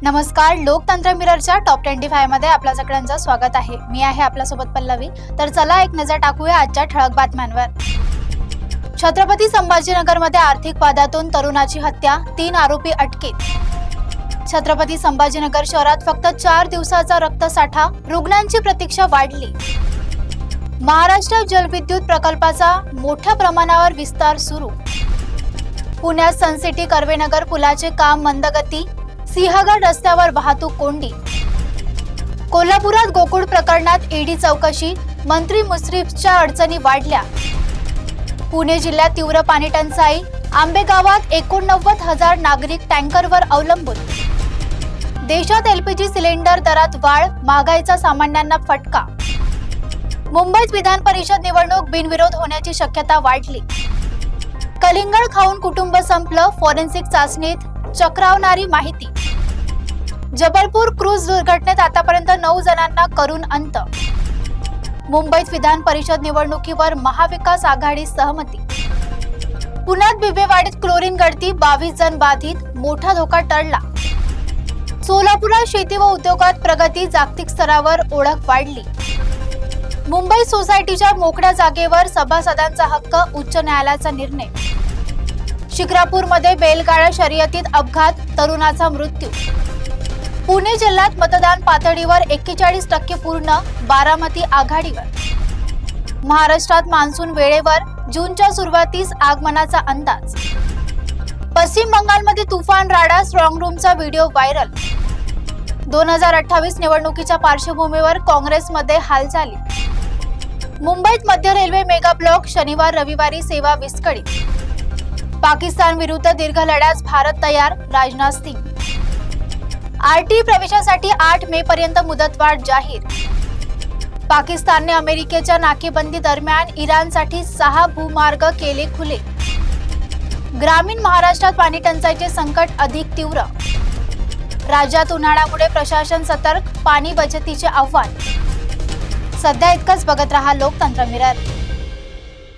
नमस्कार, लोकतंत्र मिररच्या टॉप 25 मध्ये आपल्या सगळ्यांचं स्वागत आहे। मी आहे आपल्यासोबत पल्लवी। तर चला एक नजर टाकूया आजच्या ठळक बातम्यांवर। छत्रपती संभाजीनगरमध्ये आर्थिक वादातून तरुणाची हत्या, 3 आरोपी अटकेत। छत्रपती संभाजीनगर शहरात फक्त 4 दिवसाचा रक्तसाठा, रुग्णांची प्रतीक्षा वाढली। महाराष्ट्र जलविद्युत प्रकल्पाचा मोठ्या प्रमाणावर विस्तार सुरू। पुण्यात सनसिटी कर्वेनगर पुलाचे काम मंदगती, सिंहगड रस्त्यावर वाहतूक कोंडी। कोल्हापुरात गोकुळ प्रकरणात ईडी चौकशी, मंत्री मुश्रीफच्या अडचणी वाढल्या। पुणे जिल्ह्यात तीव्र पाणी टंचाई, आंबेगावात 89,000 नागरिक टँकरवर अवलंबून। देशात एलपीजी सिलेंडर दरात वाढ, महागाईचा सामान्यांना फटका। मुंबईत विधान परिषद निवडणूक बिनविरोध होण्याची शक्यता वाढली। कलिंगड खाऊन कुटुंब संपलं, फॉरेन्सिक चाचणीत चक्रावणारी माहिती। जबलपूर क्रूज दुर्घटनेत आतापर्यंत 9 जणांना करून अंत। मुंबईत विधान परिषद निवडणुकीवर महाविकास आघाडी सहमती। पुण्यात बिबेवाडीत क्लोरीन गळती, 22 जण बाधित, मोठा धोका टळला। सोलापुरात शेती व उद्योगात प्रगती, जागतिक स्तरावर ओळख वाढली। मुंबई सोसायटीच्या मोकळ्या जागेवर सभासदांचा हक्क, उच्च न्यायालयाचा निर्णय। शिक्रापूरमध्ये बैलगाडा शर्यतीत अपघात, तरुणाचा मृत्यू। पुणे जिल्ह्यात मतदान पातळीवर 41% पूर्ण, बारामती आघाडीवर। महाराष्ट्रात मान्सून वेळेवर, जूनच्या सुरुवातीस आगमनाचा अंदाज। पश्चिम बंगालमध्ये तुफान राडा, स्ट्रॉंग रूमचा व्हिडिओ व्हायरल। 2028 निवडणुकीच्या पार्श्वभूमीवर काँग्रेसमध्ये हालचाली। मुंबईत मध्य रेल्वे मेगा ब्लॉक, शनिवार रविवारी सेवा विस्कळीत। पाकिस्तान विरुद्ध दीर्घ लढ्यास भारत तयार, राजनाथ सिंग। आरटी प्रवेशासाठी 8 मे पर्यंत मुदतवाढ जाहीर। पाकिस्तानने अमेरिकेच्या नाकेबंदी दरम्यान इराणसाठी 6 भूमार्ग केले खुले। ग्रामीण महाराष्ट्रात पाणी टंचाईचे संकट अधिक तीव्र। राज्यात उन्हाळ्यामुळे प्रशासन सतर्क, पाणी बचतीचे आव्हान। सध्या इतकंच, बघत रहा लोकतंत्र मिरर।